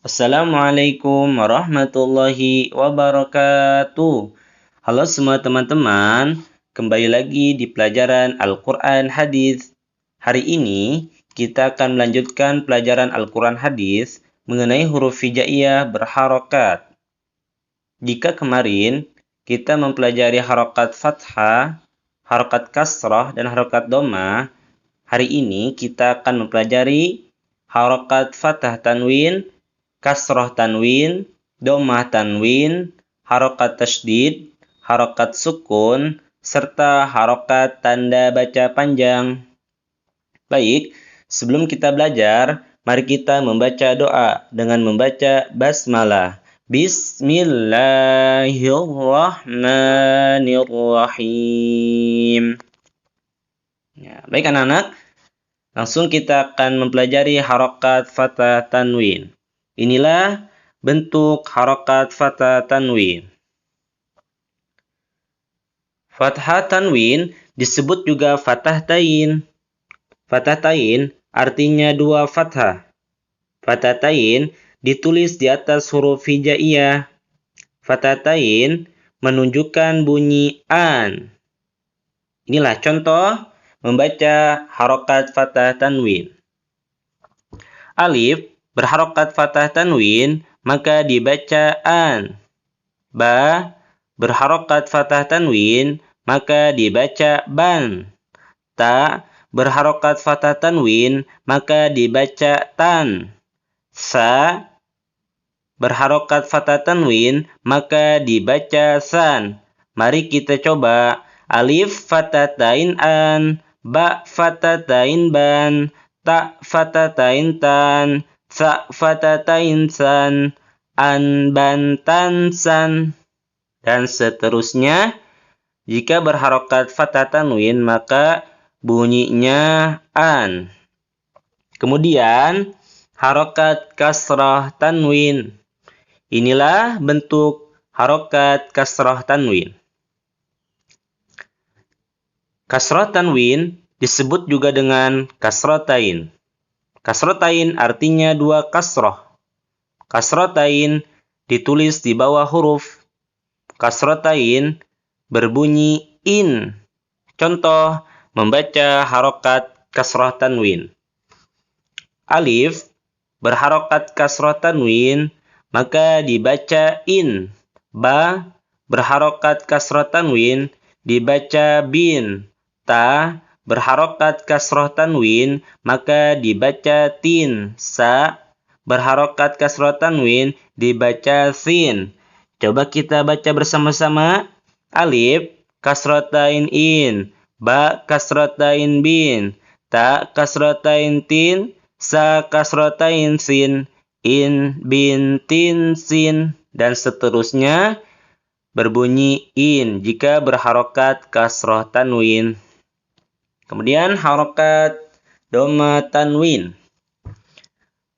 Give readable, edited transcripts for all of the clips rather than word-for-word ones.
Assalamualaikum warahmatullahi wabarakatuh. Halo semua teman-teman, kembali lagi di pelajaran Al-Quran Hadis. Hari ini kita akan melanjutkan pelajaran Al-Quran Hadis mengenai huruf hijaiyah berharokat. Jika kemarin kita mempelajari harokat fathah, harokat kasrah, dan harokat dhammah, hari ini kita akan mempelajari harokat fathah tanwin, kasroh tanwin, dhammah tanwin, harokat tasydid, harokat sukun, serta harokat tanda baca panjang. Baik, sebelum kita belajar, mari kita membaca doa dengan membaca basmalah. Bismillahirrahmanirrahim. Ya, baik anak-anak, langsung kita akan mempelajari harokat fathah tanwin. Inilah bentuk harokat fathah tanwin. Fathah tanwin disebut juga fathah tain. Fathah tain artinya dua fathah. Fathah tain ditulis di atas huruf hijaiyah. Fathah tain menunjukkan bunyi an. Inilah contoh membaca harokat fathah tanwin. Alif berharokat fathah tanwin, maka dibaca an. Ba berharokat fathah tanwin, maka dibaca ban. Ta berharokat fathah tanwin, maka dibaca tan. Sa berharokat fathah tanwin, maka dibaca san. Mari kita coba. Alif fathah tain an, ba fathah tain ban, ta fathah tain tan, sa fatatain san, an ban tan san, dan seterusnya. Jika berharokat fathah tanwin maka bunyinya an. Kemudian harokat kasrah tanwin. Inilah bentuk harokat kasrah tanwin. Kasrah tanwin disebut juga dengan kasratain. Kasratain artinya dua kasroh. Kasratain ditulis di bawah huruf. Kasratain berbunyi in. Contoh membaca harokat kasrah tanwin. Alif berharokat kasrah tanwin, maka dibaca in. Ba berharokat kasrah tanwin, dibaca bin. Ta berharokat kasroh tanwin, maka dibaca tin. Sa berharokat kasroh tanwin, dibaca sin. Coba kita baca bersama-sama. Alif kasrotain in, ba kasrotain bin, ta kasrotain tin, sa kasrotain sin, in bin tin sin, dan seterusnya berbunyi in jika berharokat kasroh tanwin. Kemudian harokat dhammah tanwin.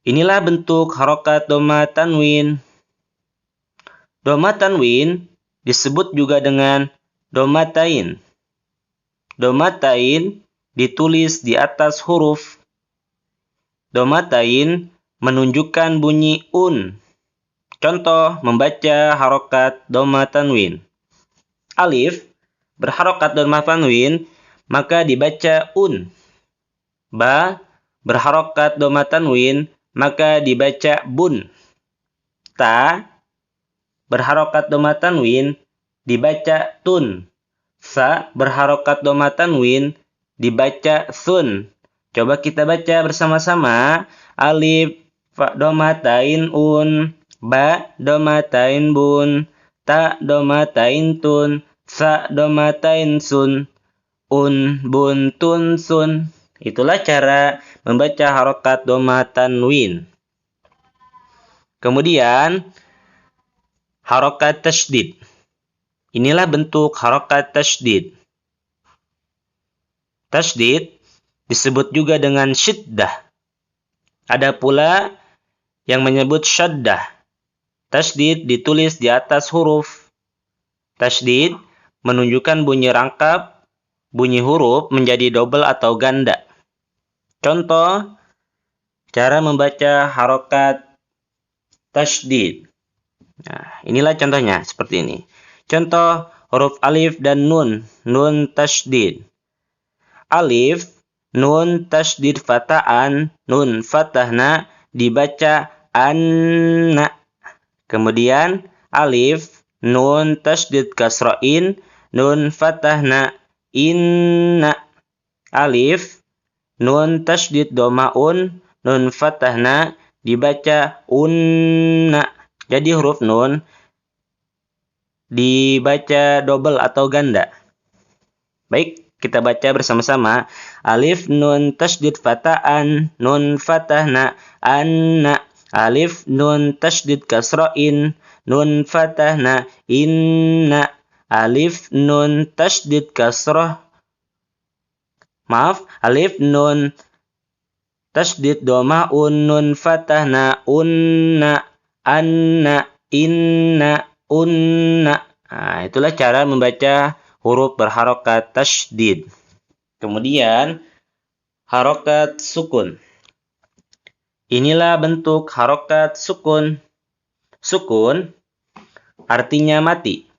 Inilah bentuk harokat dhammah tanwin. Dhammah tanwin disebut juga dengan dhammatain. Dhammatain ditulis di atas huruf. Dhammatain menunjukkan bunyi un. Contoh membaca harokat dhammah tanwin. Alif berharokat dhammah tanwin, maka dibaca un. Ba berharokat dhammah tanwin, maka dibaca bun. Ta berharokat dhammah tanwin, dibaca tun. Sa berharokat dhammah tanwin, dibaca sun. Coba kita baca bersama-sama. Alif dhammatain un, ba dhammatain bun, ta dhammatain tun, sa dhammatain sun, un bun tun sun. Itulah cara membaca harokat dhammah tanwin. Kemudian harokat tasydid. Inilah bentuk harokat tasydid. Tasydid disebut juga dengan syiddah. Ada pula yang menyebut syaddah. Tasydid ditulis di atas huruf. Tasydid menunjukkan bunyi rangkap, bunyi huruf menjadi double atau ganda. Contoh cara membaca harokat tasydid. Nah, inilah contohnya seperti ini. Contoh huruf alif dan nun, nun tasydid. Alif, nun tasydid fataan, nun fathahna dibaca anna. Kemudian alif, nun tasydid kasroin, nun fathahna inna. Alif, nun tasydid domaun, nun fathahna dibaca unna. Jadi huruf nun dibaca double atau ganda. Baik, kita baca bersama-sama. Alif nun tasydid fataan, nun fathahna anna. Alif nun tasydid kasroin, nun fathahna inna. Alif nun tasydid kasroh. Alif nun tasydid domaun, nun fathahna unna. Anna, inna, unna. Nah, itulah cara membaca huruf berharokat tasydid. Kemudian, harokat sukun. Inilah bentuk harokat sukun. Sukun artinya mati.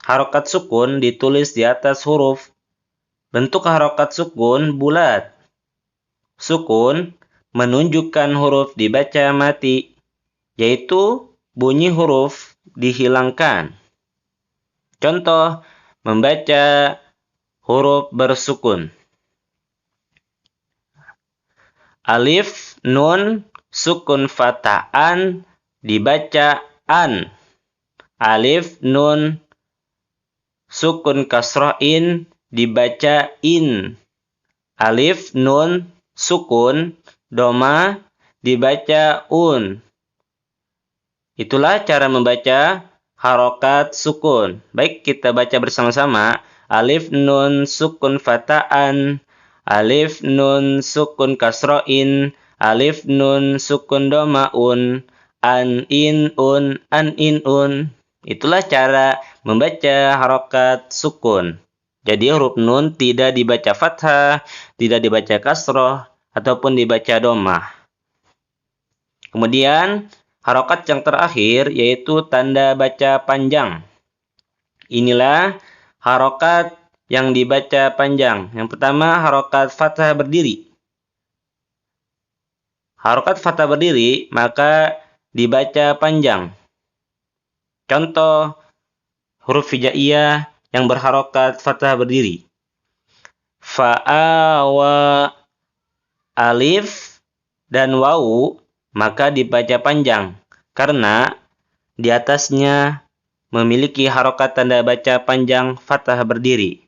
Harokat sukun ditulis di atas huruf. Bentuk harokat sukun bulat. Sukun menunjukkan huruf dibaca mati, yaitu bunyi huruf dihilangkan. Contoh, membaca huruf bersukun. Alif, nun, sukun fataan, dibaca an. Alif, nun, sukun kasroin, dibaca in. Alif, nun, sukun, doma, dibaca un. Itulah cara membaca harokat sukun. Baik, kita baca bersama-sama. Alif nun sukun fataan. Alif nun sukun kasroin. Alif nun sukun domaun. An in un. An in un. Itulah cara membaca harokat sukun. Jadi huruf nun tidak dibaca fathah, tidak dibaca kasroh, ataupun dibaca domah. Kemudian harokat yang terakhir yaitu tanda baca panjang. Inilah harokat yang dibaca panjang. Yang pertama harokat fathah berdiri. Harokat fathah berdiri maka dibaca panjang. Contoh huruf hijaiyah yang berharokat fathah berdiri. Fa'awa, alif dan wawu maka dibaca panjang karena di atasnya memiliki harokat tanda baca panjang fathah berdiri.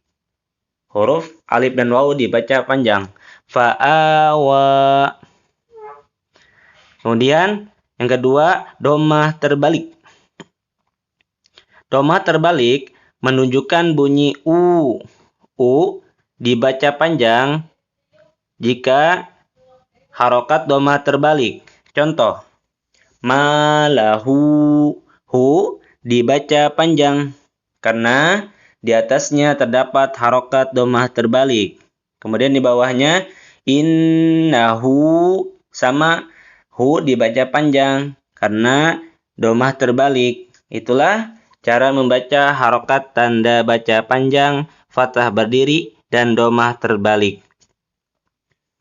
Huruf alif dan wawu dibaca panjang. Fa'awa. Kemudian yang kedua, domah terbalik. Domah terbalik menunjukkan bunyi u. U dibaca panjang jika harokat domah terbalik. Contoh, malahu, hu dibaca panjang karena di atasnya terdapat harokat domah terbalik. Kemudian di bawahnya innahu sama hu dibaca panjang karena domah terbalik. Itulah cara membaca harokat tanda baca panjang, fathah berdiri, dan domah terbalik.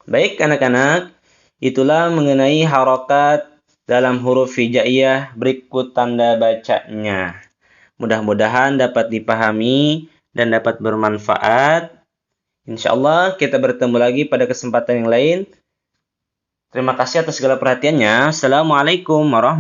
Baik anak-anak, itulah mengenai harokat dalam huruf hijaiyah berikut tanda bacanya. Mudah-mudahan dapat dipahami dan dapat bermanfaat. Insyaallah kita bertemu lagi pada kesempatan yang lain. Terima kasih atas segala perhatiannya. Assalamualaikum warahmatullahi wabarakatuh.